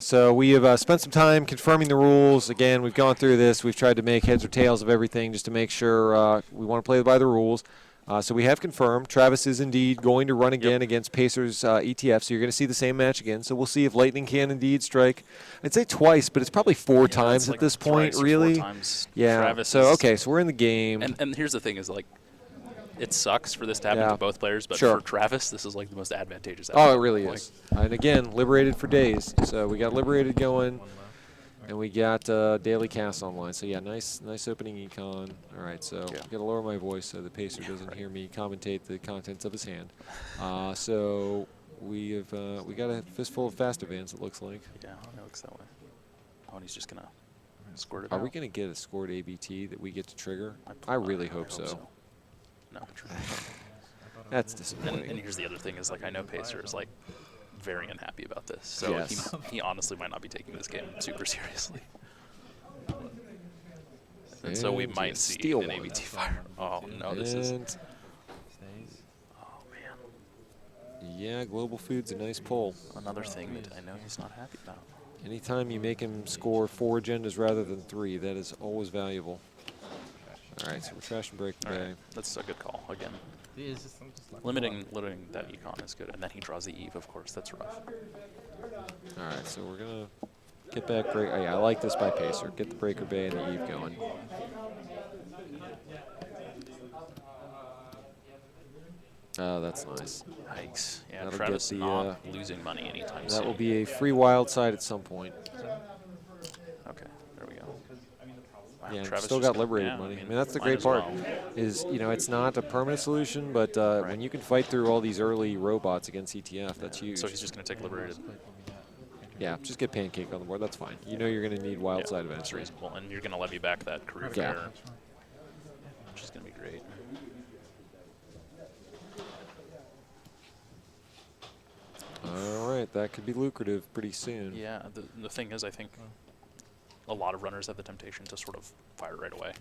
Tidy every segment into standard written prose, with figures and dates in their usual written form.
So we have spent some time confirming the rules. Again, we've gone through this. We've tried to make heads or tails of everything just to make sure we want to play by the rules. So we have confirmed Travis is indeed going to run again against Pacers ETF. So you're going to see the same match again. So we'll see if Lightning can indeed strike. I'd say twice, but it's probably four times at this point, really. 4 times. Yeah. Travis so okay, so we're in the game. And here's the thing: is like, it sucks for this to happen to both players, but for Travis, this is like the most advantageous. Oh, it really is. And again, liberated for days. So we got liberated going, and we got daily cast online. So yeah, nice opening econ. All right, so I got to lower my voice so the pacer doesn't hear me commentate the contents of his hand. So we got a fistful of fast advance. It looks like. Yeah, it looks that way. Oh, and he's just gonna squirt it. Are we gonna get a scored ABT that we get to trigger? I really hope so. No. That's disappointing. And here's the other thing: is like I know Pacer is like very unhappy about this, so he honestly might not be taking this game super seriously. And so we might see an ABT fire. Oh no, this is. Oh man. Yeah, Global Food's a nice pull. Another thing that I know he's not happy about. Anytime you make him score 4 agendas rather than 3, that is always valuable. All right, so we're trash and break today. Right. That's a good call again. Limiting that econ is good, and then he draws the Eve. Of course, that's rough. All right, so we're gonna get back break. Oh, yeah, I like this by Pacer. Get the Breaker Bay and the Eve going. Oh, that's nice. Yikes! Yeah, That'll Travis not losing money anytime soon. That will be a free wild side at some point. Okay, there we go. Wow, Yeah, Travis still got liberated money. I mean, that's the great part. Is it's not a permanent solution, but when you can fight through all these early robots against ETF, that's huge. So he's just going to take liberated. Yeah, just get pancake on the board. That's fine. You know you're going to need wild side eventually. Reasonable, and you're going to levy back that career fair, which is going to be great. All right, that could be lucrative pretty soon. Yeah, the thing is, I think a lot of runners have the temptation to sort of fire right away.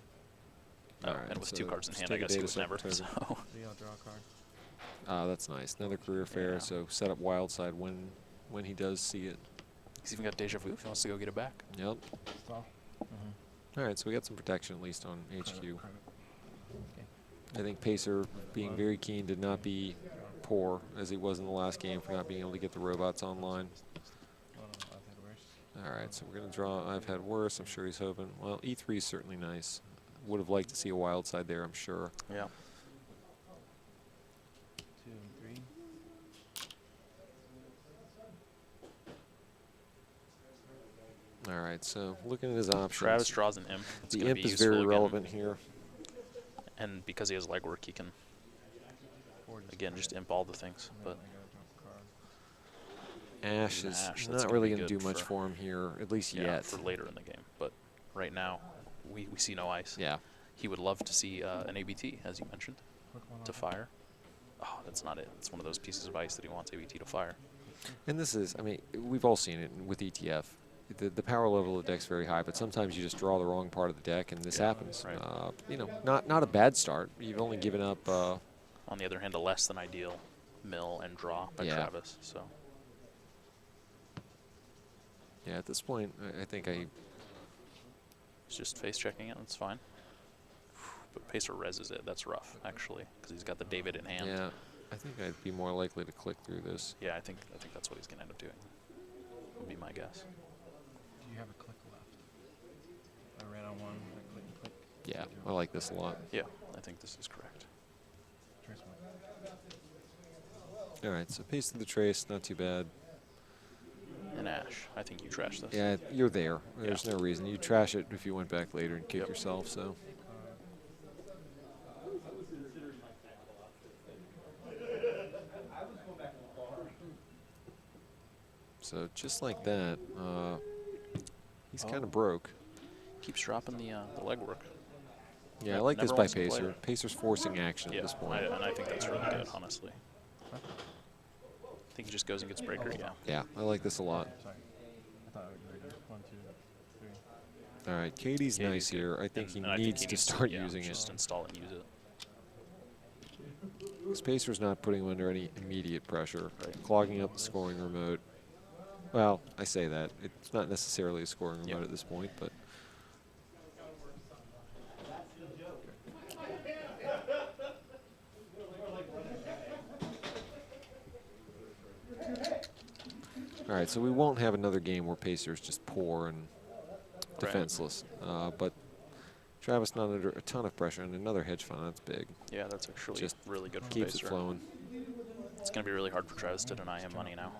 And with 2 cards in hand, I guess he was never. So. That's nice. Another career fair, so set up wild side when he does see it. He's even got deja vu if he wants to go get it back. Yep. All right, so we got some protection at least on HQ. I think Pacer being very keen to not be poor as he was in the last game for not being able to get the robots online. All right, so we're going to draw I've had worse. I'm sure he's hoping. Well, E3 is certainly nice. Would have liked to see a wild side there, I'm sure. Yeah. 2 and 3. All right, so looking at his options. Travis draws an imp. The imp is very relevant here. And because he has legwork, he can, again, just imp all the things. But Ash is not really going to do much for him here, at least yet. For later in the game. But right now, we see no ice. Yeah. He would love to see an ABT, as you mentioned, to fire. Oh, that's not it. It's one of those pieces of ice that he wants ABT to fire. And this is, I mean, we've all seen it with ETF. The power level of the deck's very high, but sometimes you just draw the wrong part of the deck, and this happens. Right. Not a bad start. You've only given up. On the other hand, a less than ideal mill and draw by Travis. So. Yeah, at this point, I think It's just face checking it. That's fine. But Pacer reses it. That's rough, actually, because he's got the David in hand. Yeah, I think I'd be more likely to click through this. Yeah, I think that's what he's going to end up doing. Would be my guess. Do you have a click left? I ran on one. I click and click. Yeah, I like this a lot. Yeah, I think this is correct. Trace All right, so paste to the trace, not too bad. And Ash, I think you trash this. Yeah, you're there. There's no reason. You'd trash it if you went back later and kick yourself, so. So just like that, he's kind of broke. Keeps dropping the legwork. Yeah, I like this by Pacer. Pacer's forcing action at this point. And I think that's really good, honestly. I think he just goes and gets breaker, Yeah, I like this a lot. Sorry. I thought we were 1, 2, 3. All right, Katie's nice here. I think he needs to start using it. Just install and use it. Pacer's not putting him under any immediate pressure, clogging up the scoring remote. Well, I say that. It's not necessarily a scoring remote at this point, but. All right, so we won't have another game where Pacer is just poor and defenseless. But Travis not under a ton of pressure, and another hedge fund, that's big. Yeah, that's actually Just really good for keeps Pacer. it flowing. It's going to be really hard for Travis to deny him money now.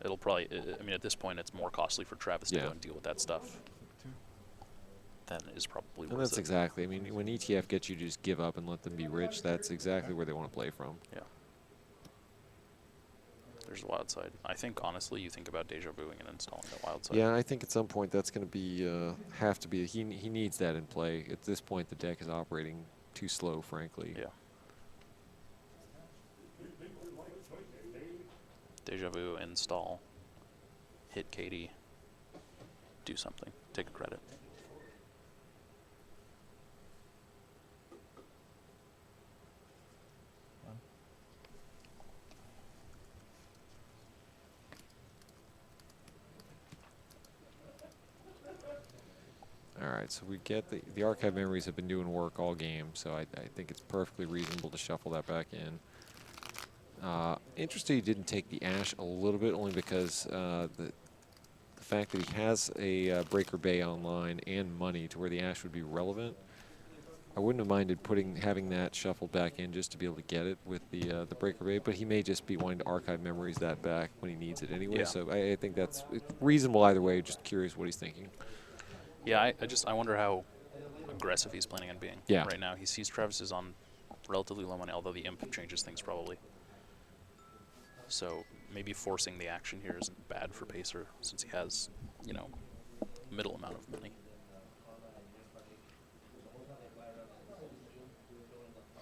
It'll probably, I mean, at this point, it's more costly for Travis to go and deal with that stuff than is probably worth it. And that's exactly, I mean, when ETF gets you to just give up and let them be rich, that's exactly where they want to play from. Yeah. There's a wild side. I think, honestly, you think about deja vuing and installing that wild side. Yeah, I think at some point that's going to be, have to be, he needs that in play. At this point, the deck is operating too slow, frankly. Yeah. Deja vu, install, hit Katie, do something, take a credit. All right, so we get the archive memories have been doing work all game, so I think it's perfectly reasonable to shuffle that back in. Interesting he didn't take the Ash a little bit, only because the fact that he has a Breaker Bay online and money to where the Ash would be relevant. I wouldn't have minded having that shuffled back in just to be able to get it with the Breaker Bay, but he may just be wanting to archive memories that back when he needs it anyway. Yeah. So I think it's reasonable either way. Just curious what he's thinking. Yeah, I wonder how aggressive he's planning on being right now. He sees Travis is on relatively low money, although the imp changes things probably. So maybe forcing the action here isn't bad for Pacer since he has, you know, middle amount of money.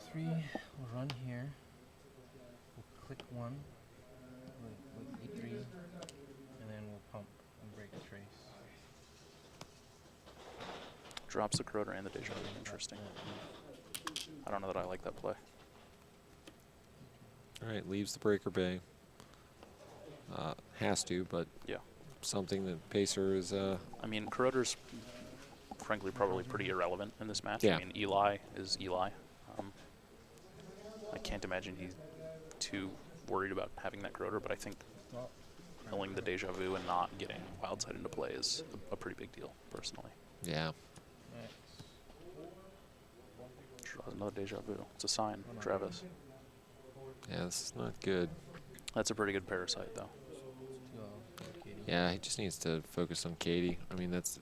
3, we'll run here. We'll click 1 with E3, and then we'll pump and break a trace. Drops the Corroder and the Deja Vu. Interesting. I don't know that I like that play. All right, leaves the Breaker Bay. Has to, but yeah, something that Pacer is. I mean, Corroder's frankly probably pretty irrelevant in this match. Yeah. I mean, Eli is Eli. I can't imagine he's too worried about having that Corroder, but I think killing the Deja Vu and not getting Wildside into play is a pretty big deal, personally. Yeah. Draws another Deja Vu. It's a sign, Travis. Yeah, this is not good. That's a pretty good parasite, though. Yeah, he just needs to focus on Katie. I mean, that's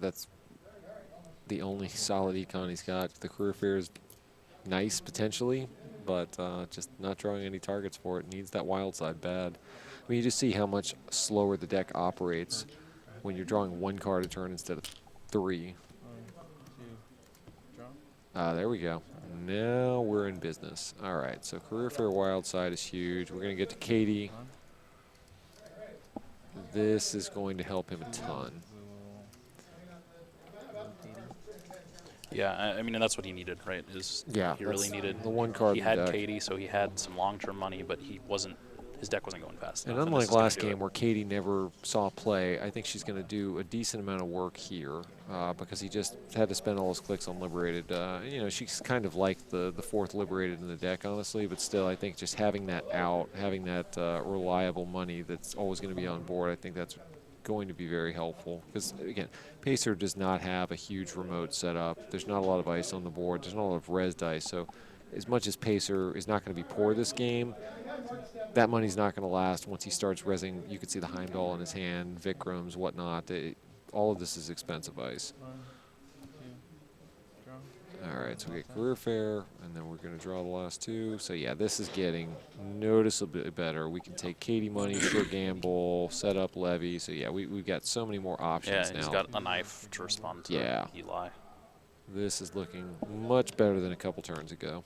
the only solid econ he's got. The career fair is nice, potentially, but just not drawing any targets for it. Needs that wild side bad. I mean, you just see how much slower the deck operates when you're drawing 1 card a turn instead of 3. 1, 2, draw. There we go. Now we're in business. All right, so career fair wild side is huge. We're going to get to Katie. This is going to help him a ton. Yeah, I mean, and that's what he needed, right? He really needed the 1 card. He had Katie, so he had some long-term money, but his deck wasn't going fast enough. And unlike last game where Katie never saw play, I think she's going to do a decent amount of work here because he just had to spend all his clicks on Liberated. You know, she's kind of like the 4th Liberated in the deck, honestly, but still, I think just having that out, having that reliable money that's always going to be on board, I think that's going to be very helpful. Because, again, Pacer does not have a huge remote set up. There's not a lot of ice on the board. There's not a lot of res dice. So as much as Pacer is not going to be poor this game, that money's not going to last once he starts resing. You could see the Heimdall in his hand, Vikrams, whatnot. All of this is expensive ice. 1, 2, draw. All right, so we get career fair, and then we're going to draw the last 2. So yeah, this is getting noticeably better. We can take Katie money, sure gamble, set up levy. So yeah, we've got so many more options and now. he's got a knife to respond to Eli. This is looking much better than a couple turns ago.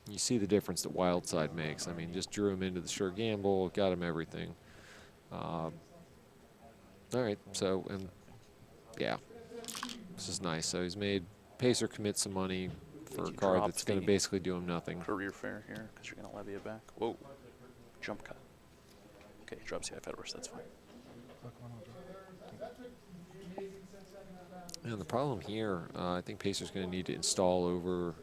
You see the difference that Wildside makes. I mean, just drew him into the sure gamble, got him everything. All right, so, and yeah, this is nice. So he's made Pacer commit some money for a card that's going to basically do him nothing. Career fair here, because you're going to levy it back. Whoa, jump cut. Okay, he drops the Fedorus, that's fine. Click one, I'll draw. And the problem here, I think Pacer's going to need to install over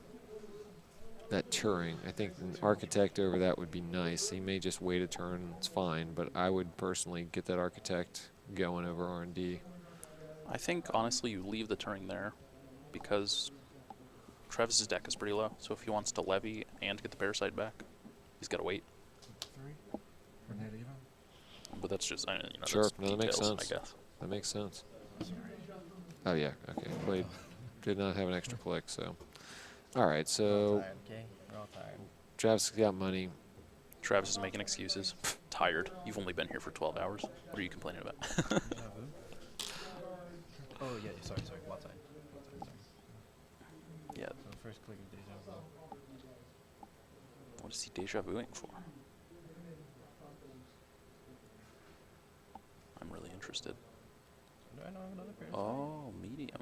that Turing. I think an Architect over that would be nice. He may just wait a turn, it's fine, but I would personally get that Architect going over R&D. I think, honestly, you leave the Turing there because Travis's deck is pretty low, so if he wants to levy and get the Parasite back, he's got to wait. 3 for net even. But that's just, you know, Sure, that's no, that makes details, sense. I guess. That makes sense. Sorry. Oh, yeah, okay. Played, did not have an extra click, so. All right, We're all so tired, okay? We're all tired. Travis has got money. Travis is making excuses. Tired. You've only been here for 12 hours. What are you complaining about? Deja vu? Oh, yeah, sorry. What side? Sorry. Yeah. So the first click of deja vu. What is he deja vuing for? I'm really interested. Do I know of another pair? Oh, medium.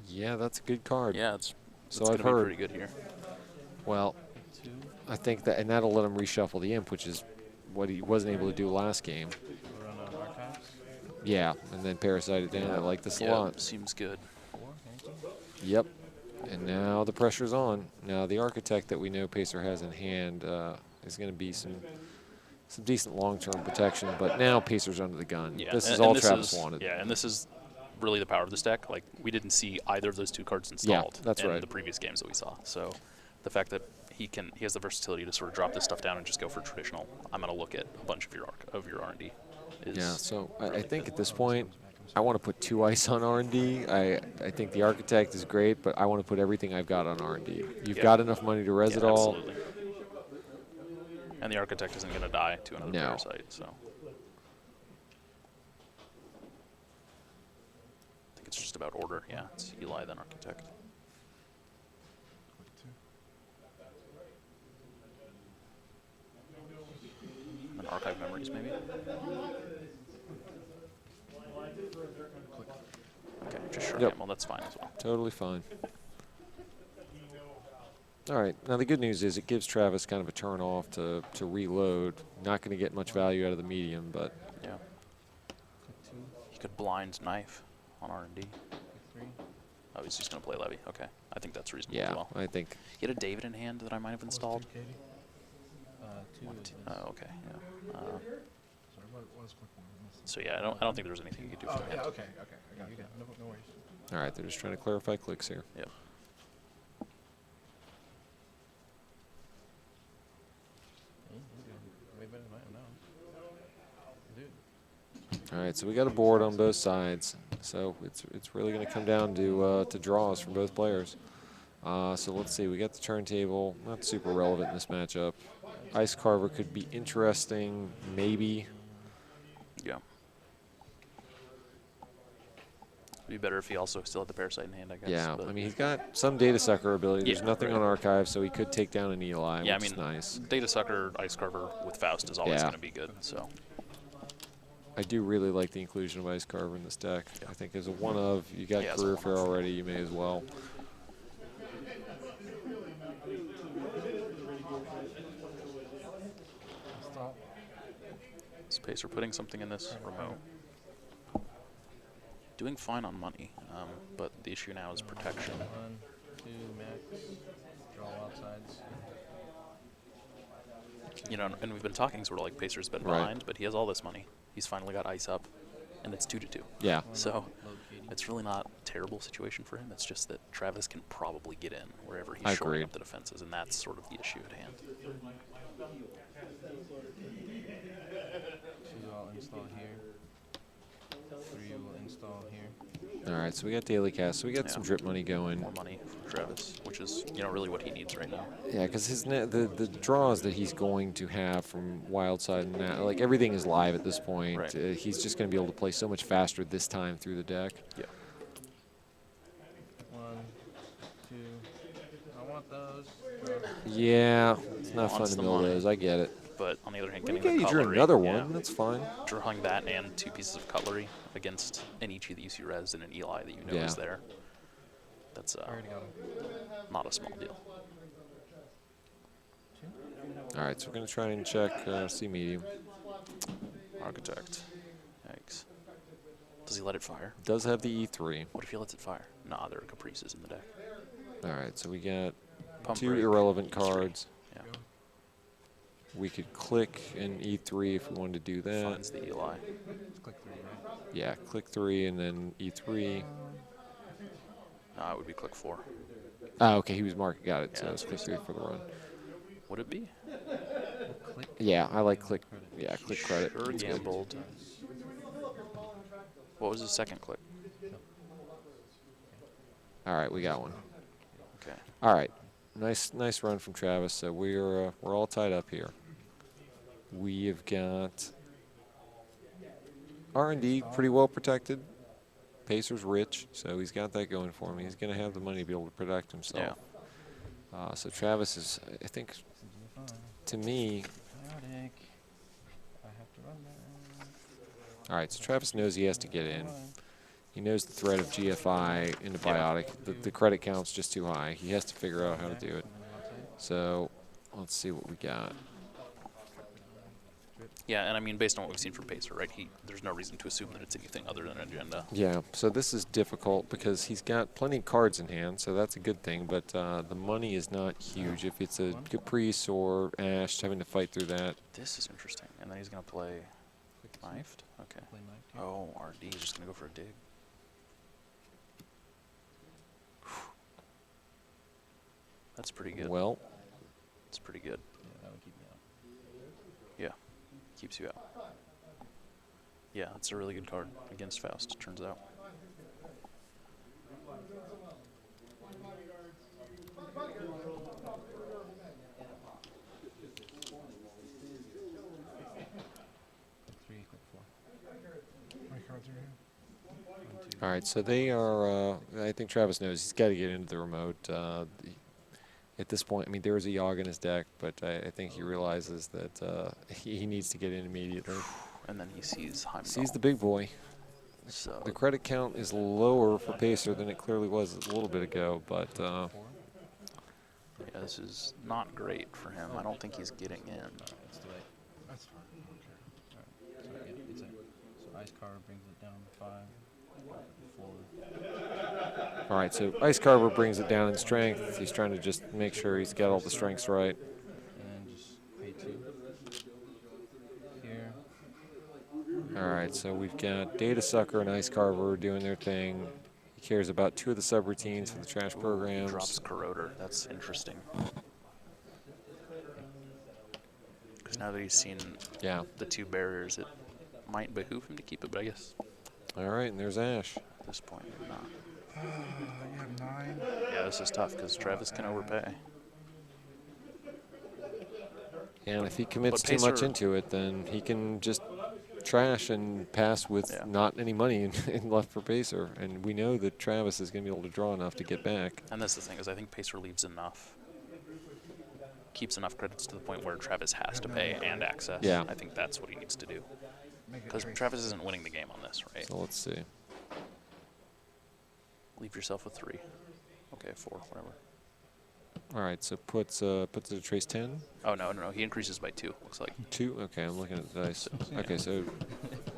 Yeah, that's a good card. Yeah, it's So going I've to be heard. pretty good here. Well, 2. I think that, and that'll let him reshuffle the imp, which is what he wasn't able to do last game. We'll run on archives. Yeah, and then parasite it down. I like this a Yeah, lot. seems good. 4, anything? Yep. And now the pressure's on. Now the Architect that we know Pacer has in hand is going to be some decent long-term protection, but now Pacer's under the gun. Yeah, This is and all this Travis is, wanted. Yeah, and this is really the power of this deck. Like, we didn't see either of those 2 cards installed that's in right. the previous games that we saw. So the fact that he has the versatility to sort of drop this stuff down and just go for traditional, I'm going to look at a bunch of your R&D. Yeah, so I think at this point, I want to put 2 ice on R&D. I think the Architect is great, but I want to put everything I've got on R&D. You've Yeah. got enough money to res it all. Absolutely. And the Architect isn't going to die to another No. Parasite, so. I think it's just about order. Yeah, it's Eli, then Architect. Click 2. And Archive Memories, maybe? Click. Okay, just short Yep. him. Well, that's fine as well. Totally fine. All right. Now the good news is it gives Travis kind of a turn off to reload. Not going to get much value out of the medium, but Yeah. Click 2. He could blind knife on R&D. Click 3. Oh, he's just going to play Levy. Okay. I think that's reasonable as yeah, well. I think He had a David in hand that I might have installed. 2, 2. Oh, okay. Yeah. Sorry, what is click 1? So yeah, I don't think there was anything you could do Oh, from yeah, hand. okay. I got you. No worries. all right. They're just trying to clarify clicks here. Yep. You're doing way better than I am now. Dude. All right. So we got a board on both sides. So it's really going to come down to draws from both players. So let's see. We got the turntable. Not super relevant in this matchup. Ice Carver could be interesting, maybe. Yeah. It'd be better if he also still had the Parasite in hand, I guess. Yeah, but I mean, he's got some data sucker ability. There's Yeah, nothing right. on archive, so he could take down an Eli, yeah, I which mean, is nice. Data Sucker, Ice Carver with Faust is always Yeah. going to be good. So I do really like the inclusion of Ice Carver in this deck. I think as a one of, you got Yeah, as a career one fair of. already, you may as well. Install. Space, we're putting something in this remote. Doing fine on money, but the issue now is protection. 1, 2, max. Draw wild sides. You know, and we've been talking sort of like Pacer's been Right. behind, but he has all this money. He's finally got ice up, and it's 2-2. Yeah. So Load Katie. it's really not a terrible situation for him. It's just that Travis can probably get in wherever he's I shoring agree. up the defenses, and that's sort of the issue at hand. 2, I'll install here. 3 will install here. All right, so we got daily cast, so we got Yeah. some drip money going. More money for Travis, which is, you know, really what he needs right now. Yeah, because the draws that he's going to have from wild side and that, like everything is live at this point. Right. He's just going to be able to play so much faster this time through the deck. Yeah. 1, 2. I want those. Yeah, it's not fun Wants to the mill money. those. I get it. But on the other hand, Okay, getting the you drew cutlery, another yeah, one. That's fine. drawing that and 2 pieces of cutlery against an Ichi that you res and an Eli that you know Yeah. is there. That's I already got them. not a small deal. 2. All right, so we're going to try and check C medium. Architect. Yikes. Does he let it fire? Does have the E3. What if he lets it fire? Nah, there are caprices in the deck. All right, so we got Pump 2 break, irrelevant E3. cards. Yeah. We could click an E3 if we wanted to do that. Finds the Eli. Let's click 3, right? Yeah, click 3 and then E3. Nah, it would be click 4. Ah, okay, he was marked. Got it. Yeah, So that's it's click 3 for the run. Would it be? We'll click. Yeah, I like click. Credit. Yeah, click credit. Sure That's good. gambled. What was his second click? All right, we got one. Okay. All right, nice run from Travis. So we're all tied up here. We have got R&D pretty well protected. Pacer's rich, so he's got that going for him. He's going to have the money to be able to protect himself. So Travis is, I think, to me, Chaotic. I have to run that. all right, so Travis knows he has to get in. He knows the threat of GFI into Biotic. The credit count's just too high. He has to figure out how to do it. So let's see what we got. Yeah, and I mean, based on what we've seen from Pacer, right? There's no reason to assume that it's anything other than an agenda. Yeah, so this is difficult because he's got plenty of cards in hand, so that's a good thing, but the money is not huge. If it's a Caprice or Ash, having to fight through that. This is interesting. And then he's going to play knifed? Okay. Play knife here. Oh, RD is just going to go for a dig. That's pretty good. Well, It's pretty good. Yeah, that would keep me out. Yeah. Keeps you out. Yeah, it's a really good card against Faust, it turns out. Click 3, click 4. How many cards are here? 1, 2. all right, so they are, I think Travis knows he's got to get into the remote. At this point, I mean, there is a Yogg in his deck, but I think he realizes that he needs to get in immediately. And then he sees Heimdall. Sees the big boy. So The credit count is lower for Pacer than it clearly was a little bit ago, but 4. yeah, this is not great for him. I don't think he's getting in. It's too late. That's fine. I don't care. Alright. So yeah, it's in. So Ice Carver brings it down to 5. 4. all right, so Ice Carver brings it down in strength. He's trying to just make sure he's got all the strengths right. And then just pay 2. Here. All right, so we've got Data Sucker and Ice Carver doing their thing. He cares about 2 of the subroutines for the trash programs. Drops Corroder. That's interesting. Because now that he's seen Yeah. the 2 barriers, it might behoove him to keep it, but I guess All right, and there's Ash. at this point, not. You have 9. Yeah, this is tough because Travis can overpay. And if he commits But too much Pacer- into it, then he can just trash and pass with Yeah. not any money in left for Pacer. And we know that Travis is going to be able to draw enough to get back. And that's the thing, is I think Pacer leaves enough, keeps enough credits to the point where Travis has to pay and access. Yeah. I think that's what he needs to do. Make it Because 3. Travis isn't winning the game on this, right? So let's see. Leave yourself with 3. Okay, 4, whatever. All right, so puts it at trace 10. Oh, no. He increases by 2, looks like. 2. Okay, I'm looking at the dice. Okay, so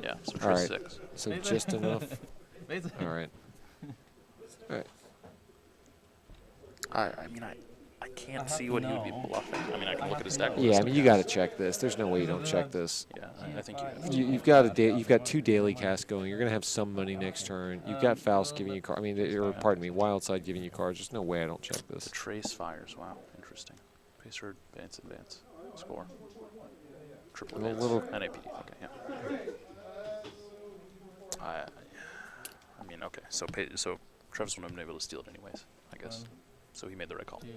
Yeah, so All trace right. 6. just enough. Basically. All right. All right. I mean, I can't have see to what he would be know. bluffing. I mean, I can look at his deck. Yeah, I list. mean, you got to check this. There's no way you don't check this. Yeah, I think you have to. You've got 2 daily casts going. You're gonna have some money next turn. You've got Faust giving you cards. I mean, or pardon me, Wildside giving you cards. There's no way I don't check this. The trace fires. Wow, interesting. Pacer, advance. Score. Triple advance. Little- And APD. Okay, yeah. I mean, okay. So Travis wouldn't have been able to steal it anyways, I guess. 1, So he made the right call. 2.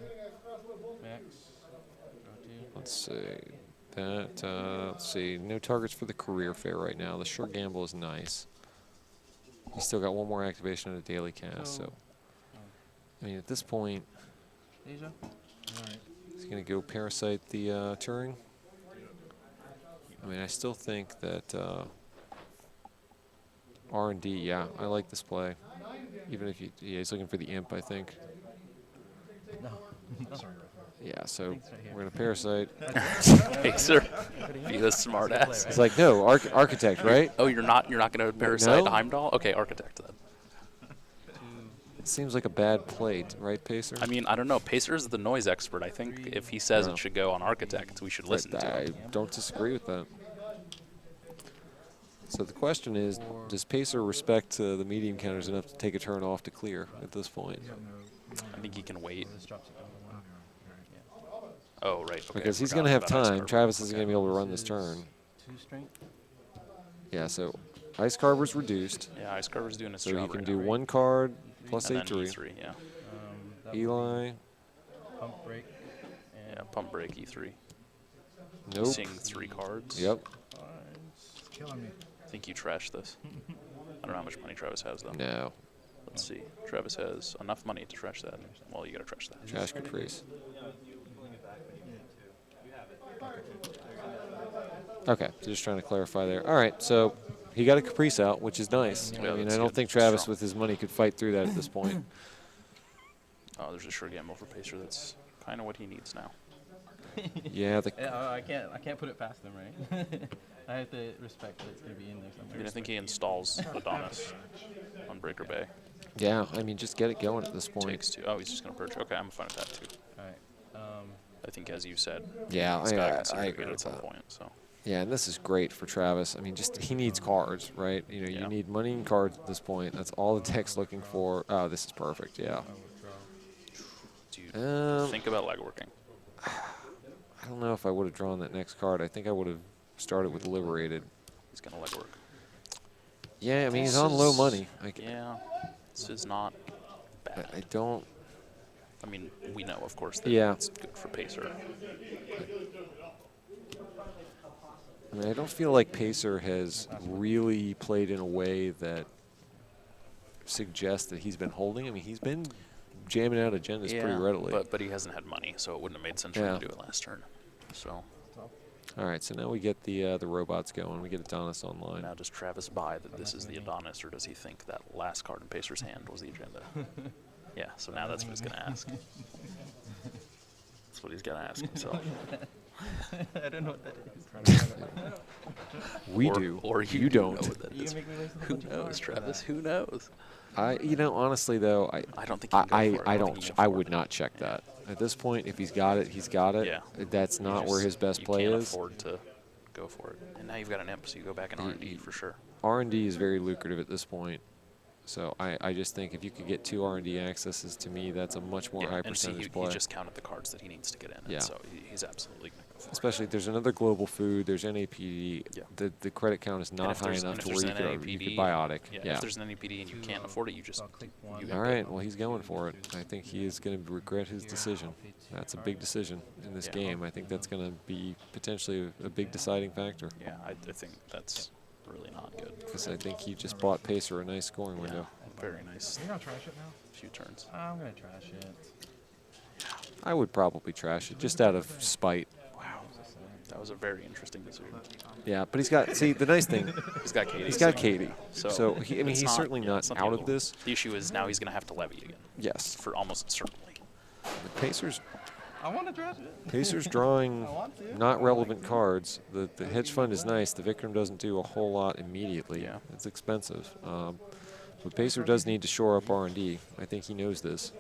Max. Draw 2. Let's see. Let's see. No targets for the career fair right now. The sure gamble is nice. He's still got 1 more activation on a daily cast. So, I mean, at this point, Deja. Alright. he's gonna go parasite the Turing. I mean, I still think that R&D. Yeah, I like this play. Even if he's looking for the imp, I think. No. No. Yeah, so Thanks right here. we're going to parasite. Pacer. Be the smart ass. It's like, no, architect, right? Oh, you're not going to parasite No? Heimdall? Okay, architect then. It seems like a bad play, right, Pacer? I mean, I don't know. Pacer's the noise expert. I think if he says it should go on architect, we should listen to I him. don't disagree with that. So the question is, does Pacer respect the medium counters enough to take a turn off to clear at this point? I think he can wait. This drops it down to 1. Oh, right. Okay, Because he's forgot going to have about Ice time. Carver. Travis isn't Okay. going to be able to run this turn. 2 strength. Yeah, so Ice Carver's reduced. Yeah, Ice Carver's doing his So job he can right do now. one card plus And then A3. E3, yeah. That would Eli, be pump break. And Yeah, pump break E3. nope. Seeing 3 cards. Yep. It's killing me. I think you trashed this. I don't know how much money Travis has, though. No. Let's see. Travis has enough money to trash that. Well, you got to trash that. Trash Caprice. Okay, so just trying to clarify there. All right, so he got a Caprice out, which is nice. Yeah, I mean, that's I don't good. think Travis Strong. with his money could fight through that at this point. Oh, there's a sure gamble for Pacer. That's kind of what he needs now. Yeah, the Yeah, I can't put it past them, right? I have to respect that it's gonna be in there I somewhere. mean, I think he installs Adonis on Breaker Bay. yeah, I mean, just get it going at this point. Takes 2. Oh, he's just going to purge. Okay, I'm fine with that, too. All right. I think, as you said, Yeah, he's got to I consider agree it with at some that. point. So. Yeah, and this is great for Travis. I mean, just he needs cards, right? You know, Yeah. you need money and cards at this point. That's all the deck's looking for. Oh, this is perfect. Yeah. Do you Um, think about legworking? I don't know if I would have drawn that next card. I think I would have started with Liberated. He's going to legwork. Yeah, I mean, he's This on low is- money. Yeah, this is not bad. I don't. I mean, we know, of course, that Yeah. it's good for Pacer. I mean, I don't feel like Pacer has really played in a way that suggests that he's been holding. I mean, he's been jamming out agendas pretty readily. But he hasn't had money, so it wouldn't have made sense for him to do it last turn. So All right, so now we get the robots going. We get Adonis online. now does Travis buy that this is the Adonis, or does he think that last card in Pacer's hand was the agenda? Yeah, so now that's what he's going to ask. That's what he's going to ask himself. I don't know what that is. We Or- do. Or you don't. Know what that You is. gonna make me waste a Who bunch of knows, cards for Travis? that. Who knows? Honestly though, I don't think he can go for it. I don't don't. think he can I afford would it. not check that at this point. If he's got it, he's got it. Yeah. That's not where his best play you can't is. afford to go for it. And now you've got an imp, so you go back in R&D for sure. R&D is very lucrative at this point. So I just think if you could get 2 R&D accesses, to me, that's a much more high and see, percentage he play. just counted the cards that he needs to get in. Yeah. And so he's absolutely going to go for Especially if there's another global food, there's NAPD. Yeah. The credit count is it. not And if high there's- enough and if to where there's you an could NAPD, biotic. Yeah, if there's an NAPD and you can't afford it, you just I'll click one. you All right, well, he's going for it. I think he is going to regret his decision. That's a big decision in this Yeah. game. I think that's going to be potentially a big deciding factor. Yeah, I think that's really not good. Because I think he just bought Pacer a nice scoring window. Very nice You're gonna trash it now? few turns. I'm gonna trash it. I would probably trash it just out of spite. Wow, that was a very interesting decision. Yeah, but he's got, see, the nice thing, He's got Katie. he's got Katie. So, So, he, I mean, it's he's certainly yeah, not it's the out of end this. The issue is now he's going to have to levy again Yes. for almost certainly. The Pacers, I want to trash it. Pacers drawing I want to. not relevant cards. The hedge fund is nice. The Victim doesn't do a whole lot immediately. Yeah. It's expensive. But Pacer does need to shore up R&D. I think he knows this.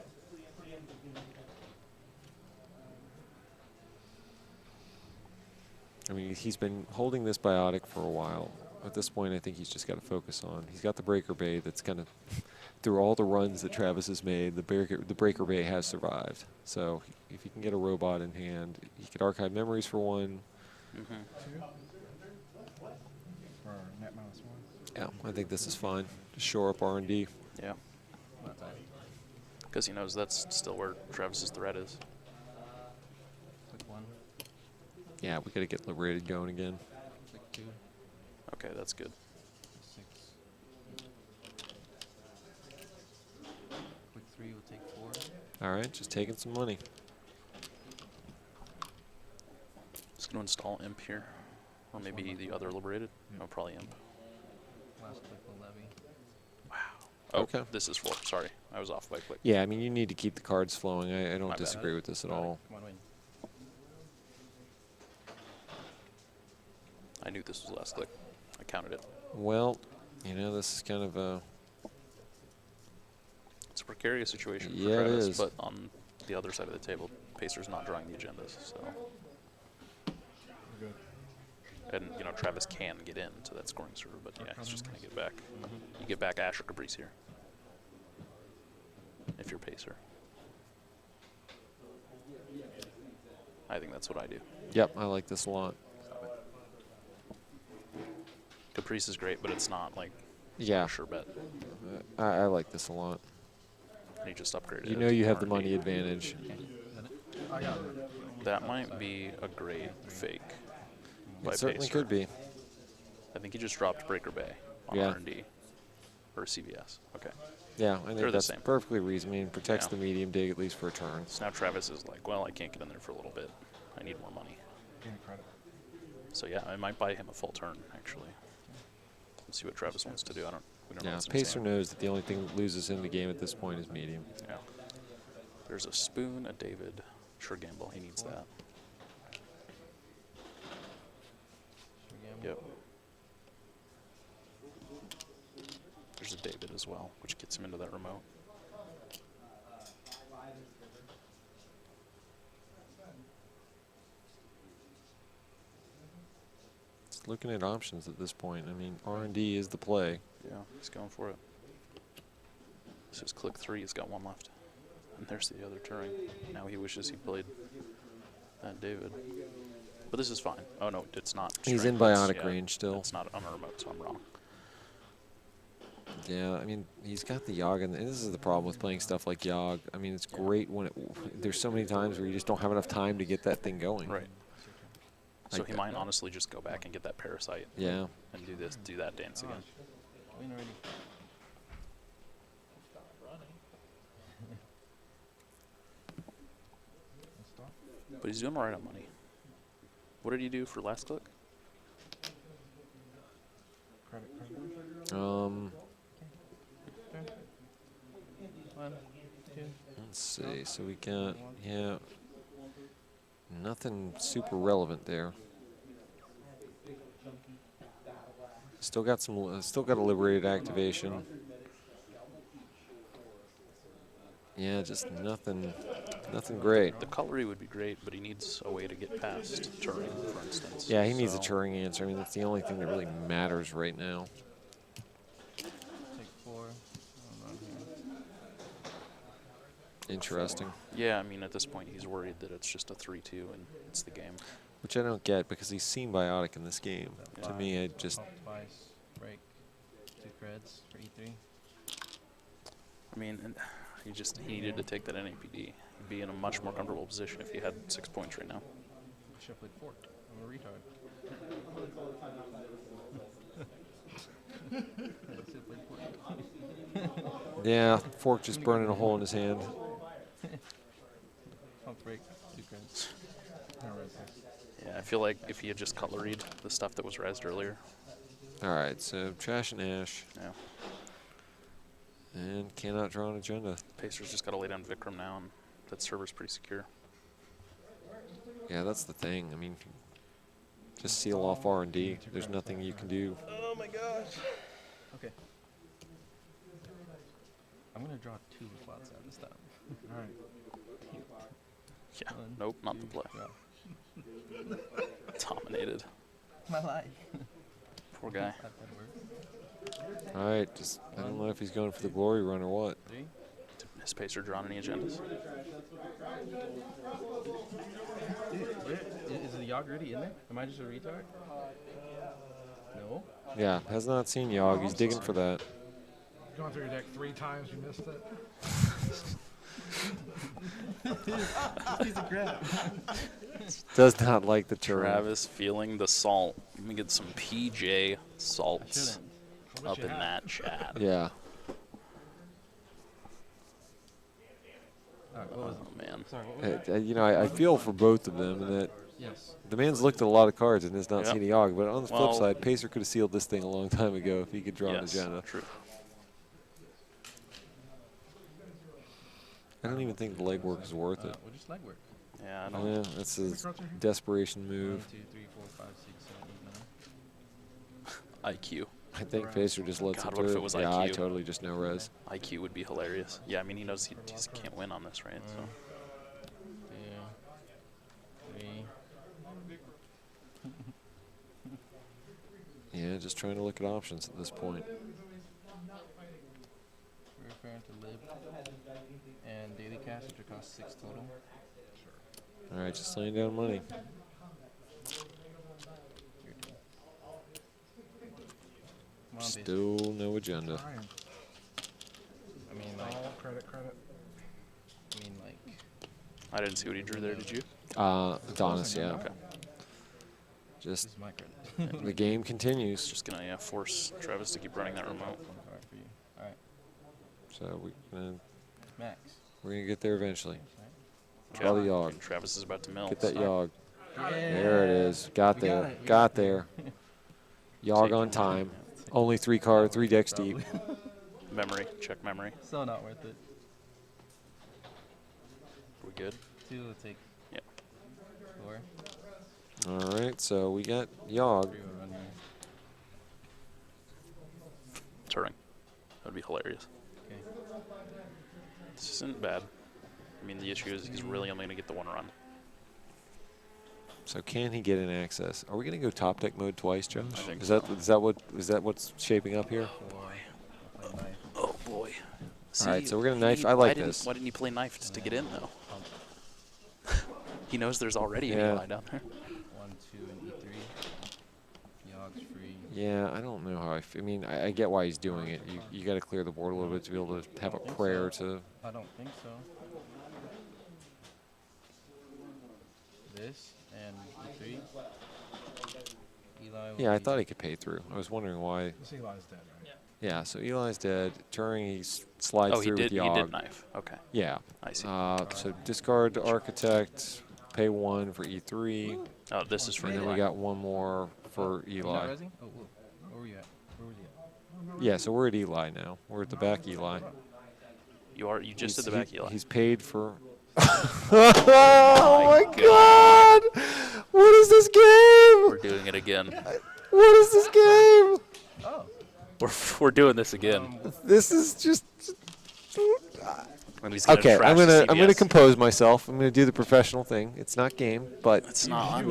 I mean, he's been holding this biotic for a while. At this point, I think he's just got to focus on. He's got the Breaker Bay that's kind of, through all the runs that Travis has made, the Breaker Bay has survived. So if he can get a robot in hand, he could archive memories for one. For net -1. Yeah, I think this is fine. Just shore up R&D. Yeah. Because he knows that's still where Travis's threat is. Click 1. Yeah, we got to get Liberated going again. Click 2. Okay, that's good. 6. Click 3 will take 4. All right, just taking some money. Just going to install Imp here. Or maybe the other Liberated. No, probably Imp. Last click will levy. Oh, Okay. this is 4. Sorry, I was off by a click. Yeah, I mean, you need to keep the cards flowing. I My don't bad. disagree with this at all. Come on, win. I knew this was the last click. I counted it. Well, you know, this is kind of a... It's a precarious situation for Yeah, it Travis, is. but on the other side of the table, Pacer's not drawing the agendas, so. We're good. And, you know, Travis can get into that scoring server, but yeah, he's just going to get back. You get back Ash or Caprice here. If you're Pacer. I think that's what I do. Yep, I like this a lot. Caprice is great, but it's not like Yeah, a sure bet. I like this a lot. And he just upgraded You it know to you have the R&D. money advantage. I got it. That might be a great fake by It certainly Pacer. could be. I think he just dropped Breaker Bay on Yeah. R&D. Or CVS. Okay. Yeah, I They're think the that's same. perfectly reasonable. I mean, protects Yeah. the medium dig at least for a turn. So now Travis is like, well, I can't get in there for a little bit. I need more money. Give me credit. So yeah, I might buy him a full turn, actually. Let's see what Travis wants to do. We don't know Yeah, what's gonna Pacer say. knows that the only thing that loses him the game at this point is medium. Yeah. There's a spoon, a David. Sure gamble, he needs that. Should we gamble? Yep. There's a David as well, which gets him into that remote. It's looking at options at this point. I mean, R&D is the play. Yeah, he's going for it. This is click 3, he's got one left. And there's the other turning. Now he wishes he played that David. But this is fine. Oh no, it's not. He's in Strength, biotic yeah, range still. It's not on a remote, so I'm wrong. Yeah, I mean, he's got the Yogg, and this is the problem with playing stuff like Yogg. I mean, it's great when there's so many times where you just don't have enough time to get that thing going. Right. So Like he might honestly just go back and get that parasite. Yeah. And do that dance again. Win already. Let's stop. But he's doing alright on money. What did he do for last click? Credit. Turn. 1, 2. Let's see. So we got, yeah, nothing super relevant there. Still got a liberated activation. Yeah, just nothing great. The cutlery would be great, but he needs a way to get past turning, for instance. Yeah, he needs a So- Turing answer. I mean, that's the only thing that really matters right now. Take 4. I'll run here. Interesting. Yeah, I mean, at this point, he's worried that it's just a 3-2 and it's the game. Which I don't get because he's seen biotic in this game. To me, I just Pump twice. Break. 2 creds for E3. I mean, and he needed to take that NAPD. He'd be in a much more comfortable position if he had 6 points right now. I should have played fork. I'm a retard. I should have played fork. yeah, fork just burning a hole in his hand. Pump break. 2 creds. Yeah, I feel like if he had just cutleried the stuff that was rezzed earlier. All right, so trash and ash, Yeah. and cannot draw an agenda. Pacer's just got to lay down Vikram now, and that server's pretty secure. Yeah, that's the thing. I mean, just seal off R&D. There's nothing you can do. Oh my gosh. Okay. I'm gonna draw 2 slots out this time. All right. Yeah, One, nope, not the 2, play. draw. Dominated. My life. Poor guy. That work. All right, just I don't know if he's going for the glory run or what. 3. Has Pacer drawn any agendas? Dude, is the Yogg already in there? Am I just a retard? No. Yeah, has not seen Yogg. He's digging for that. Going through your deck 3 times, you missed it. Piece of crap. Does not like the Turing. Travis feeling the salt. Let me get some PJ salts Shouldn't. up in that chat. Yeah. Alright, what was it? Oh, man. Sorry, what was it? You know, I feel for both of them in that Yes. the man's looked at a lot of cards and has not Yep. seen a Yogg. But on the Well- flip side, Pacer could have sealed this thing a long time ago if he could draw Yes, an agenda. true. I don't even think the legwork is worth it. We'll just legwork. Yeah, I don't. Yeah, that's a desperation 1, move. 2, 3, 4, 5, 6, 7, 8, 9. IQ. I think Pacer just lets God, it what if through. it was Yeah, I IQ? totally just no res. IQ would be hilarious. Yeah, I mean, he knows he just can't win on this, right? So. 2, 3. Yeah, just trying to look at options at this point. Referring to lib. And daily cash, which will cost 6 total. All right, just laying down money. Your turn. Come on, Pacer. Still no agenda. Trying. I mean, like, All credit. I didn't see what he drew there, did you? Adonis, yeah. Okay. this Just is my credit. the game continues. Just gonna force Travis to keep running that remote. One card for you. Alright, So Max. we're gonna get there eventually. Right? Draw the Yog. And Travis is about to mill. Get that so- Yog. Yeah. There it is. Got We there. got it, we Got got there. Yog Take on it. time. Only 3 cards, 3 decks deep. Memory. Check memory. So not worth it. We good? 2 will take Yep. 4. All right, so we got Yog. 3 will run here. Turning. That would be hilarious. Okay. This isn't bad. I mean, the issue is he's really only going to get the 1 run. So can he get in access? Are we gonna go top deck mode twice, Josh? I think Is that what's shaping up here? 4. I'll play knife. Oh, boy. All right, so we're gonna he- knife. I why like didn't- this. Why didn't he play knife just to get in, though? He knows there's already an Yeah. Eli down there. 1, 2, and E3. Yog's free. Yeah, I don't know how I mean, I get why he's doing it. You got to clear the board a little bit to be able to have a prayer to. I don't think so. This and E3. Eli will Yeah, I be- thought he could pay through. I was wondering why. This Eli's dead, right? Yeah, so Eli's dead. Turing, he slides Oh, he through did. with He Yog. did knife. Okay, Yeah. I see. So discard the Architect, pay 1 for E3, Oh, this is for and then Eli. we got 1 more for You're not Eli. resing? Oh, whoa. Where were you at? Where was he at? Yeah, so we're at Eli now. We're at the back Eli. You just did the back Eli. He's paid for. Oh my God! What is this We're game? doing it again. What is this game? Oh. We're doing this again. This is just. And he's gonna Okay, trash I'm the gonna CVS. compose myself. I'm gonna do the professional thing. It's not game, but It's not,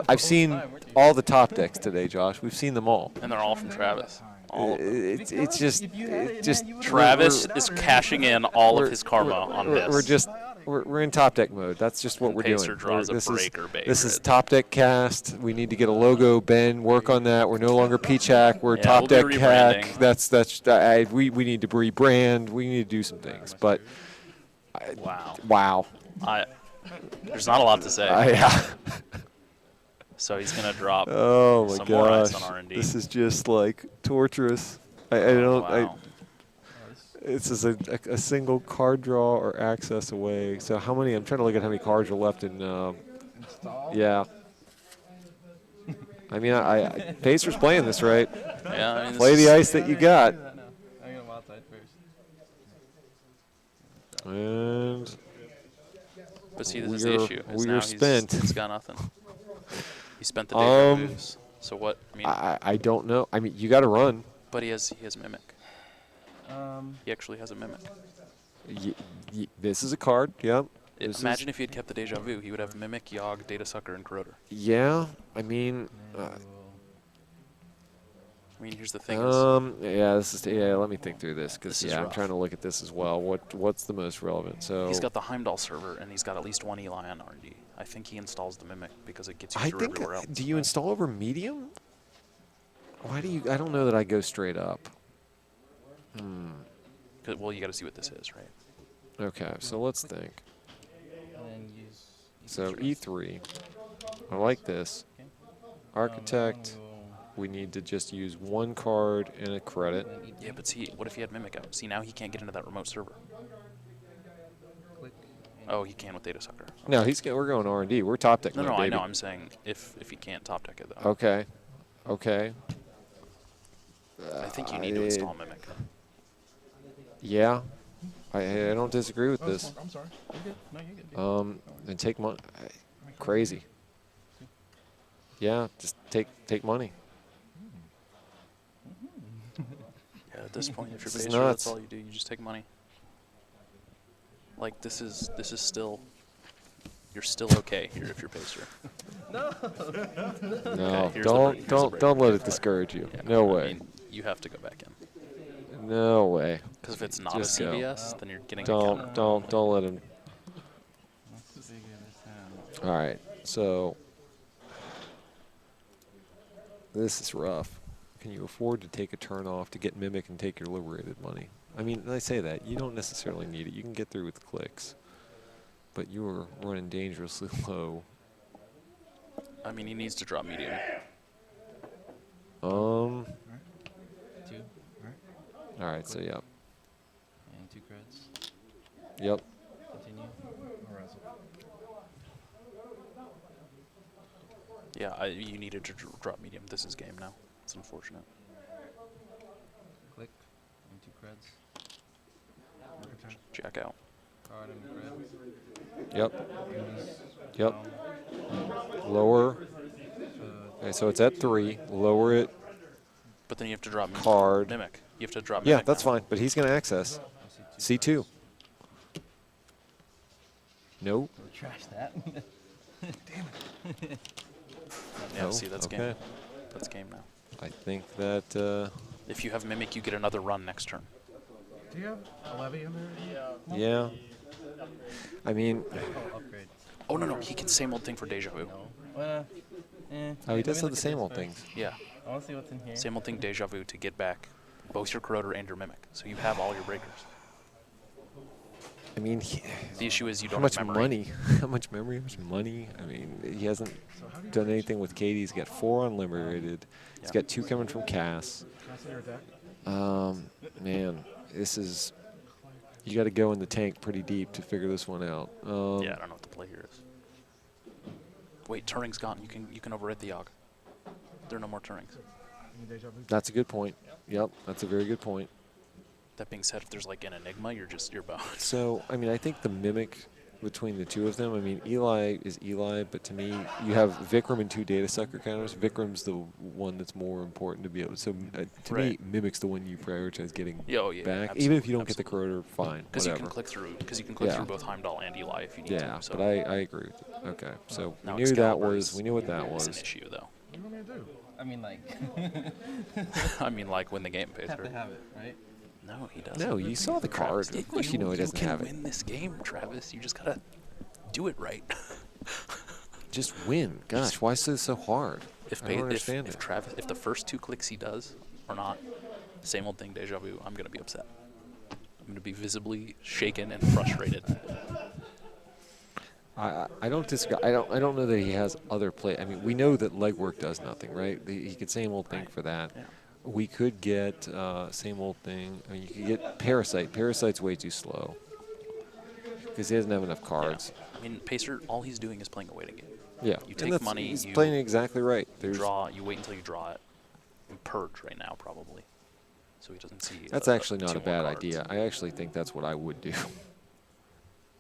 I've seen all the top decks today, Josh. We've seen them all. and they're all from Travis. All of them. It's just if you had it, it just man, you would've- Travis we're- is cashing in all we're- of his karma on we're, this. We're just we're in top deck mode. That's just what And we're Pacer doing. draws a This is- breaker bait This is grid. top deck cast. We need to get a logo, Ben. Work on that. We're no longer PeachHack. We're Yeah, top we'll do deck hack. rebranding. We need to rebrand. We need to do some things. But Wow. wow, There's not a lot to say. yeah. So he's gonna drop. Oh my Some more ice gosh, on R&D. this is just like torturous. I don't. Wow. It's just a single card draw or access away. So how many? I'm trying to look at how many cards are left in. Install. Yeah. I mean, I Pacer's playing this right. Yeah, I mean, Play this the is- ice that you got. I'm gonna wild side first. And But see, this is the we're- issue. Is we're now spent. He's got nothing. He spent the deja Um, vus. So what? I mean, I don't know. I mean, you got to run. but he has mimic. Um, He actually has a mimic. This is a card. Yep. Imagine if he had kept the deja vu. He would have mimic, Yog, data sucker, and corroder. Yeah. I mean. and then I mean, here's the thing. Is, Yeah. This is. Yeah. Let me think through this because This is I'm rough. trying to look at this as well. What's the most relevant? So he's got the Heimdall server, and he's got at least 1 Eli on R&D. I think he installs the mimic because it gets you I through think. everywhere else. Do you install over medium? Why do you? I don't know that I go straight up. 'Cause- Well, you got to see what this is, right? Okay. So let's think. and then use. So E3. I like this. Okay. Architect. We'll We need to just use 1 card and a credit. then E3, Yeah, but see, what if he had mimic out? See, now he can't get into that remote server. click, and Oh, he can with data sucker. No, we're going R&D. We're top deck No, mode, no, I baby. know. I'm saying if he can't top deck it though. Okay. Okay. I think you need to install mimic. Yeah. I don't disagree with Oh, this. I'm sorry. You're good. No, you're good. dude. And take money. Crazy. Yeah, just take money. At this point, if you're This is pacer, that's nuts. all you do. You just take money. Like this is still. You're still okay here if you're pacer. No, Okay, here's the break, here's the don't break. let it discourage you. Yeah, No I way. mean, you have to go back in. No way. Because if it's not Just a go. CVS, then you're getting a counter. Don't let him. Let's figure this out. All right, so this is rough. Can you afford to take a turn off to get Mimic and take your liberated money? I mean, I say that. You don't necessarily need it. You can get through with clicks. But you are running dangerously low. I mean, he needs to drop medium. 2. All right, so yep. And 2 creds. Yep. Continue. Yeah, you needed to drop medium. This is game now. It's unfortunate. Click. And 2 creds. Jack out. Card and cred. Yep. Goonies. Yep. Down. Lower. So Okay, so it's at 3. Lower it. But then you have to drop Card. Mimic. You have to drop Yeah, Mimic that's now. fine. But he's going to access. C2. Nope. trash that. Yeah, No? see, that's game. Okay. That's game now. I think that, If you have Mimic, you get another run next turn. Do you have a levy in there? yeah. I mean, Oh, upgrade. Oh, no, he can same old thing for Deja Vu. No. oh, he Let does me have look the at same this old first. things. Yeah, I want to see what's in here. same old thing Deja Vu to get back both your Corroder and your Mimic. So you have all your breakers. I mean, The issue is you how don't much have memory. money? How much memory? How much money? I mean, he hasn't done anything with Katie. He's got 4 unlimited. He's Yeah. got 2 coming from Cass. Can I see your deck? Man, this is. You got to go in the tank pretty deep to figure this one out. Yeah, I don't know what the play here is. Wait, Turing's gone. You can override the Yogg. There are no more Turings. Any deja vu? That's a good point. Yep, that's a very good point. That being said, if there's like an Enigma, you're boned. So, I mean, I think the mimic between the two of them, I mean, Eli is Eli, but to me, you have Vikram and 2 data sucker counters. Vikram's the one that's more important to be able. So, to me, Right. Mimic's the one you prioritize getting Yeah, oh, yeah, back. Even if you don't absolutely. get the corridor, fine, Because you whatever. can click through. Because you can click Yeah. through both Heimdall and Eli if you need Yeah, to. So but I agree with you. Okay, so now we knew that Excalibur was. is- We knew what that is an was. issue, though. What do you want me to do? I mean, like, I mean, like win the game, have Pacer. to have it, right? No, he doesn't. No, you saw the card. Travis, Of course, you know he doesn't can have it. win this game, Travis. You just gotta do it right. Just win. Gosh, why is this so hard? If I don't if understand it. Travis, if the first 2 clicks he does are not same old thing, Deja Vu, I'm gonna be upset. I'm gonna be visibly shaken and frustrated. I don't disagree. I don't know that he has other play. I mean, we know that legwork does nothing, right? He could same old thing for that. Yeah. We could get same old thing. I mean, you could get Parasite. Parasite's way too slow because he doesn't have enough cards. Yeah. I mean, Pacer, all he's doing is playing a waiting game. Yeah, You and take that's- money, He's you playing exactly right. You There's draw. You wait until you draw it. And purge right now, probably. So he doesn't see. that's actually not 2 a more bad cards. idea. I actually think that's what I would do.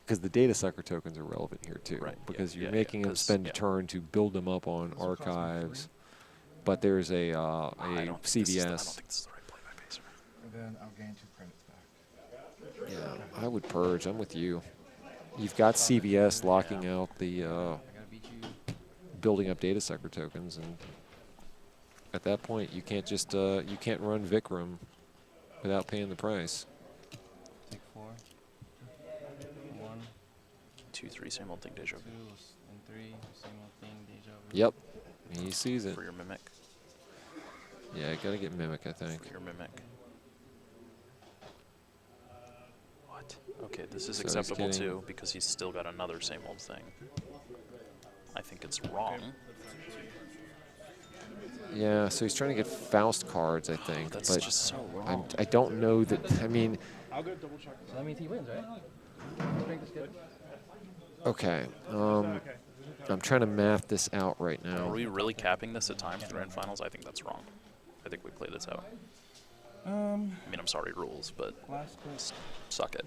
Because the data sucker tokens are relevant here too. Right, yeah, Because you're yeah, making him 'cause, spend a yeah. turn to build them up on This will cost me archives. 3. But there's a I don't think CVS. This is I don't think this is the right play by Pacer. And then I'll gain 2 credits back. Yeah, I would purge. I'm with you. You've got CVS locking out the I gotta beat you. building up data sucker tokens, and at that point, you can't just you can't run Vikram without paying the price. Take 4. 1, 2, 3, same old thing, Deja 2, Vu and 3. Same old thing, deja vu. Yep, he sees it. for your Mimic. Yeah, gotta get Mimic, I think. For your Mimic. What? Okay, this is So he's acceptable getting- too because he's still got another same old thing. I think it's wrong. Yeah, so he's trying to get Faust cards, I think. That's but just so wrong. I don't know that. I mean, So that means he wins, right? Let's break this good. okay. I'm trying to math this out right Are now. we really capping this at times in the grand finals? I think that's wrong. I think we play this out. I mean, I'm sorry, rules, but Last click. suck it.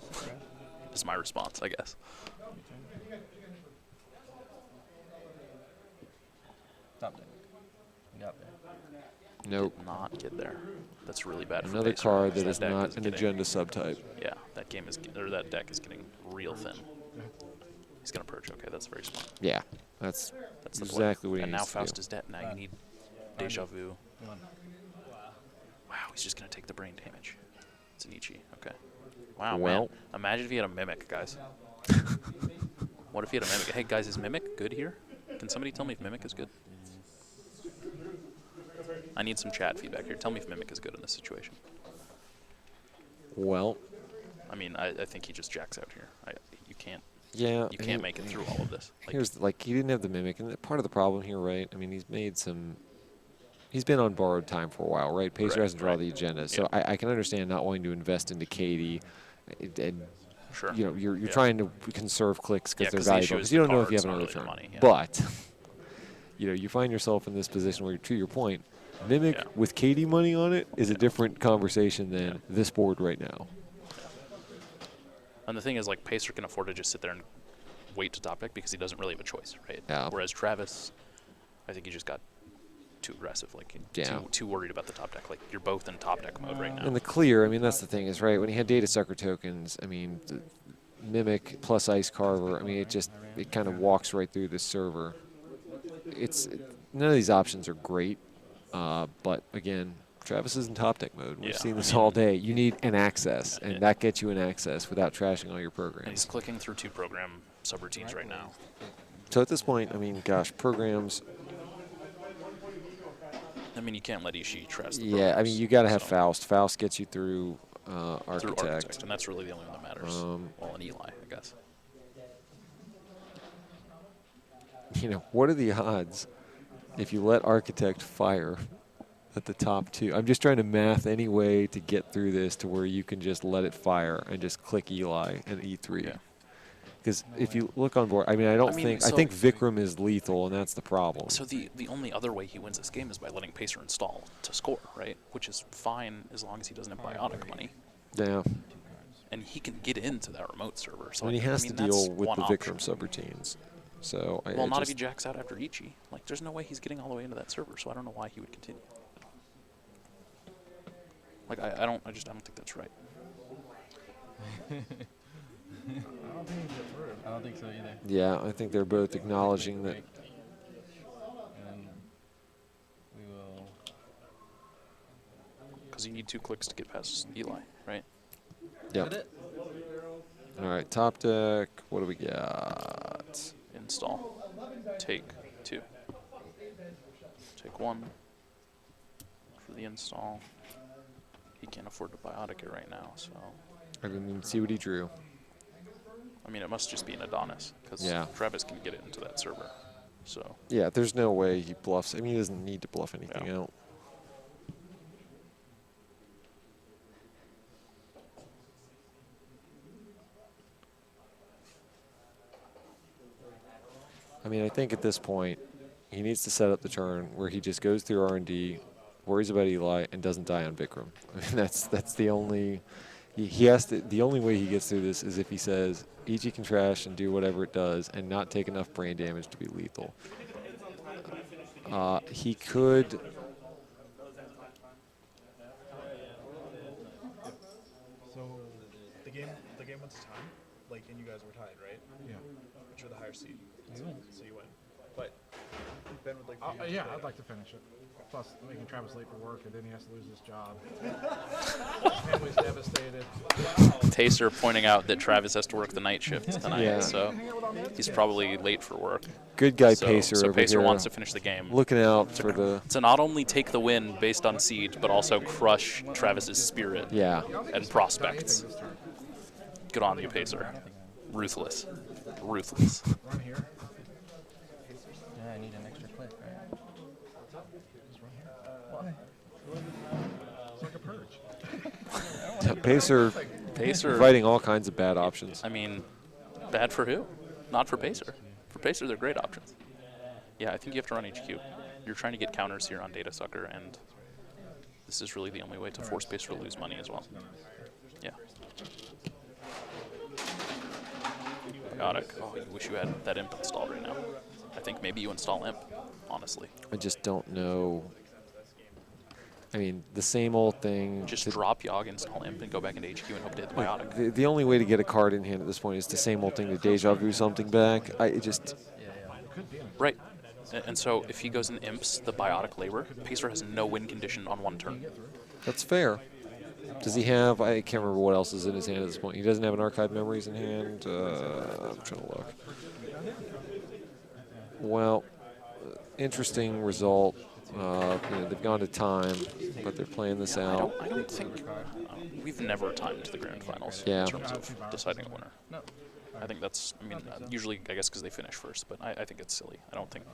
Is my response, I guess. Stop there. You got there. Nope. Did not get there. That's really bad for Another Pacer, card because that is deck not an getting- agenda subtype. Yeah, that game is, or that deck is getting real thin. He's gonna purge. Okay, that's very smart. Yeah, that's That's the exactly play. what he And now needs to Faust do. is dead. Now you need Deja Vu. One. Wow, he's just gonna take the brain damage. It's an Ichi. Okay. Wow, Well. man. Imagine if he had a Mimic, guys. What if he had a Mimic? Hey, guys, is Mimic good here? Can somebody tell me if Mimic is good? I need some chat feedback here. Tell me if Mimic is good in this situation. Well, I mean, I think he just jacks out here. You can't. yeah. You can't make it through all of this. Like, Here's like he didn't have the mimic, and part of the problem here, right? I mean, he's made some. He's been on borrowed time for a while, right? Pacer Right, hasn't drawn right. the agenda, so Yeah. I can understand not wanting to invest into Katie, and sure. you know you're Yeah. trying to conserve clicks Yeah, because they're 'cause the valuable. issue is Because you the don't know if you have card's another not turn. really the money, yeah. But you know you find yourself in this position where, to your point, mimic Yeah. with Katie money on it is a different conversation than Yeah. this board right now. And the thing is, like, Pacer can afford to just sit there and wait to top deck because he doesn't really have a choice, right? Yeah. Whereas Travis, I think he just got too aggressive, like Yeah. too worried about the top deck. Like, you're both in top deck mode right now. And the clear, I mean, that's the thing is, right, when he had data sucker tokens, I mean, the Mimic plus Ice Carver, I mean, it kind of walks right through the server. None of these options are great, but again, Travis is in top deck mode. We've Yeah, seen I this mean- all day. You need an access, and Yeah. that gets you an access without trashing all your And programs. he's clicking through 2 program subroutines right now. So at this point, I mean, gosh, programs, I mean, you can't let Ishii trash the yeah, I programs, mean, you got to have so- Faust. Faust gets you through Through Architect. Architect, and that's really the only one that matters. Well, and Eli, I guess. You know, what are the odds if you let Architect fire at the top 2? I'm just trying to math any way to get through this to where you can just let it fire and just click Eli and E3. Yeah. Because if you look on board, I mean, I think Vikram is lethal, and that's the problem. So the only other way he wins this game is by letting Pacer install to score, right? Which is fine as long as he doesn't have biotic money. Yeah. And he can get into that remote server. So And he has I mean, to that's deal with one the option. Vikram subroutines. So Well, not if he jacks out after Ichi. Like, there's no way he's getting all the way into that server, so I don't know why he would continue. Like, I don't think that's right. I don't think so either. Yeah, I think they're both acknowledging that. And we will. Because you need 2 clicks to get past Eli, right? Yep. All right, top deck. What do we got? Install. Take 2. Take 1 for the install. He can't afford to biotic it right now, so. I didn't even see what he drew. I mean, it must just be an Adonis, because Yeah. Travis can get it into that server. So, Yeah, there's no way he bluffs. I mean, he doesn't need to bluff anything Yeah. out. I mean, I think at this point, he needs to set up the turn where he just goes through R&D, worries about Eli, and doesn't die on Vikram. I mean, that's the only. He has to. The only way he gets through this is if he says Ichi can trash and do whatever it does, and not take enough brain damage to be lethal. He could. So the game went to time, like, and you guys were tied, right? Yeah. But you're the higher seed, You win. so you win. But Ben would like. for you to Yeah, play I'd it. like to finish it. Plus, making Travis late for work, and then he has to lose his job. Family's devastated. Taser pointing out that Travis has to work the night shift tonight, Yeah. so he's probably late for work. Good guy So, Pacer so over Pacer here, wants to finish the game. looking out for the. To not only take the win based on seed, but also crush Travis's spirit Yeah. and prospects. Good on you, Pacer. Ruthless. Ruthless. Run here. Yeah, I need an extra click, right? Just run here. Why? It's like a purge. Pacer Pacer, fighting all kinds of bad options. I mean, bad for who? Not for Pacer. For Pacer, they're great options. Yeah, I think you have to run HQ. You're trying to get counters here on Data Sucker, and this is really the only way to force Pacer to lose money as well. Yeah. Biotic. Oh, you wish you had that imp installed right now. I think maybe you install imp, honestly. I just don't know. I mean, the same old thing. Just drop Yogg, install Imp, and go back into HQ and hope to hit the Biotic. The only way to get a card in hand at this point is the same old thing to deja vu something back. Yeah, yeah. Right. And so if he goes in Imps, the Biotic Labor, Pacer has no win condition on one turn. That's fair. Does he have? I can't remember what else is in his hand at this point. He doesn't have an Archive Memories in hand. I'm trying to look. Well, interesting result. You know, they've gone to time, but they're playing this out. I don't think we've never timed the grand finals Yeah. in terms of deciding a winner. No. I think that's, I mean, usually I guess because they finish first, but I think it's silly. I don't think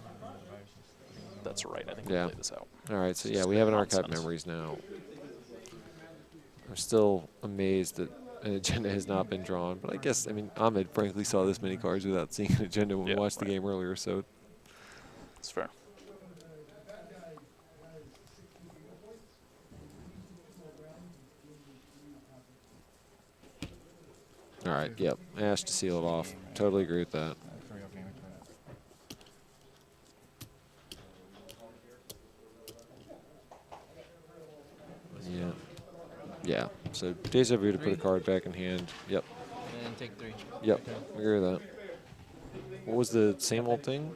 that's right. I think we'll Yeah. play this out. All right, so yeah, Just we have an Archive nonsense. Memories now. I'm still amazed that an agenda has not been drawn, but I guess, I mean, Ahmed frankly saw this many cards without seeing an agenda when we Yeah, watched the right. game earlier, so It's fair. all right, yep, Ash to seal it off. Totally agree with that. For real game, Yeah. Yeah, so Deja Vu to put a card back in hand. Yep, and then take 3. yep, agree with that. What was the same old thing?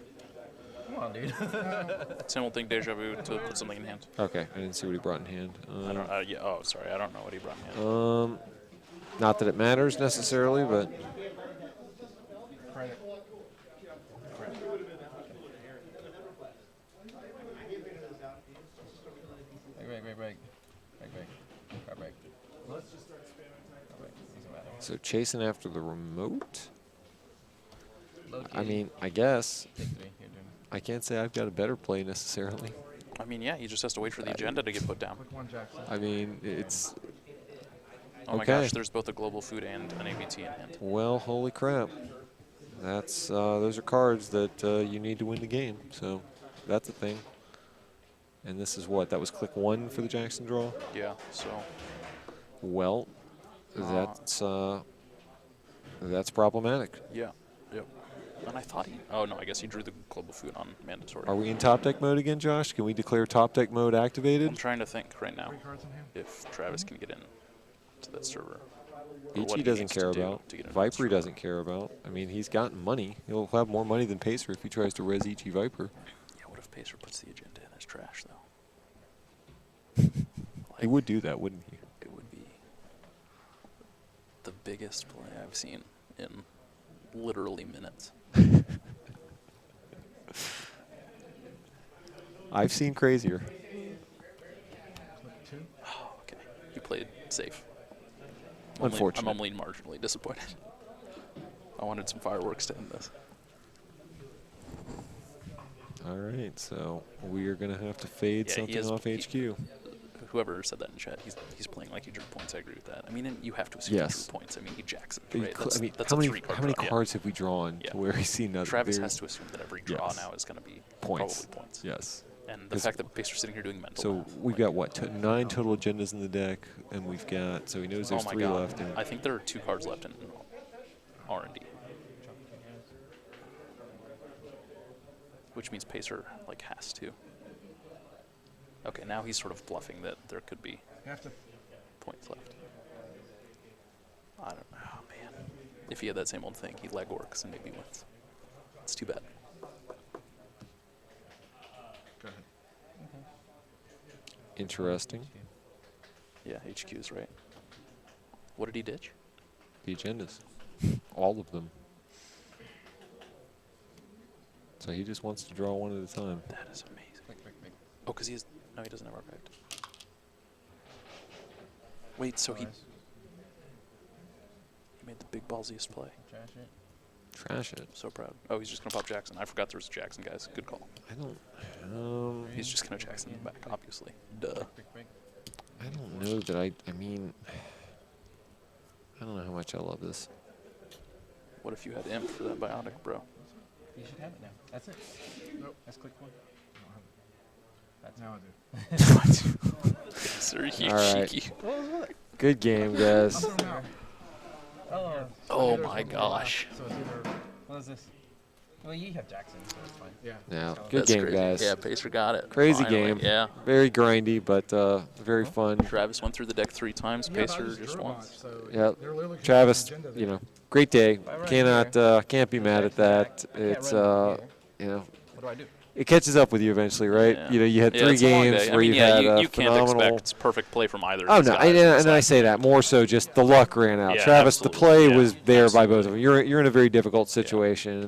Come on, dude. Same old thing, Deja Vu to put something in hand. Okay, I didn't see what he brought in hand. I don't, yeah, oh, sorry, I don't know what he brought in hand. Not that it matters necessarily, but Credit. Break. Doesn't matter. so chasing after the remote. Low I key. mean, I guess Take 3. You're doing I can't say I've got a better play necessarily. I mean, yeah, he just has to wait for the agenda to get put down. Click 1, Jackson. I mean, it's Oh my Okay. gosh, there's both a global food and an ABT in hand. well, holy crap. That's those are cards that you need to win the game. So that's a thing. And this is what that was click 1 for the Jackson draw. Yeah, so Well, that's problematic. yeah, yep. And I thought he, oh no, I guess he drew the global food on mandatory. Are we in top deck mode again, Josh? Can we declare top deck mode I'm activated? trying to think right now 3 cards in hand. if Travis can get in to that server. or what Beachy he doesn't needs to care do about. to get into that Viper server. doesn't care about. I mean, he's gotten money. He'll have more money than Pacer if he tries to res Ichi Viper. Yeah, what if Pacer puts the agenda in as trash though? He would do that, wouldn't he? It would be the biggest play I've seen in literally minutes. I've seen crazier. Click 2. Oh, okay. He played safe. Unfortunate. I'm only marginally disappointed. I wanted some fireworks to end this. All right, so we are going to have to fade Yeah, he something is- off he- HQ. Whoever said that in chat, he's playing like he drew points. I agree with that. I mean, and you have to assume Yes. he drew points. I mean, he Jackson, I right? That's, mean, that's how a many, 3-card how many draw, yeah. cards have we drawn Yeah. to where he's seen nothing? Travis There's has to assume that every draw Yes. now is going to be points. probably points. Yes. And the 'Cause- fact that Pacer's sitting here doing mental So math, we've got what, 9 total agendas in the deck, and we've got, so he knows oh there's my 3 god, left. And I think there are 2 cards left in R&D. Which means Pacer like has to. Okay, now he's sort of bluffing that there could be You have to. points left. I don't know, oh, man. If he had that same old thing, he leg works and maybe wins. It's too bad. Go ahead. interesting. Yeah, HQ's right. What did he ditch? The agendas. All of them. So he just wants to draw one at a time. That is amazing. Break. Oh, because he has, no, he doesn't have archived. Wait, so he made the big ballsiest play. Trash it. Trash it. So proud. Oh, he's just going to pop Jackson. I forgot there was a Jackson, guys. Good call. I don't. He's just going to Jackson in the back, obviously. Duh. Break. I don't know that I mean, I don't know how much I love this. What if you had Imp for that Biotic, bro? You should have it now. That's it. Nope. Let's click 1. That's now I do. Sir, you All right. cheeky. Good game, guys. Oh, Oh my gosh. So it's either what is this? Well, you have Jackson, so it's fine. Yeah. Yeah, So good That's game, crazy. guys. Yeah, Pacer got it. Crazy Finally. game. Yeah. Very grindy, but very fun. Travis went through the deck 3 times. Yeah, but I Pacer just just drew a bunch, once. so Yeah, they're literally Travis, confusing agenda you there. know, great day. I run Can't be mad at that. I can't It's run here. you know, What do I do? it catches up with you eventually, right? Yeah. You know, you had Yeah, 3 it's a long games day. where you yeah, had you can't phenomenal. expect perfect play from either. Oh of these no, guys. and It's I like- say that more so just the luck ran out. Yeah, Travis, the absolutely. play Yeah, was there by both absolutely. of them. You're in a very difficult situation.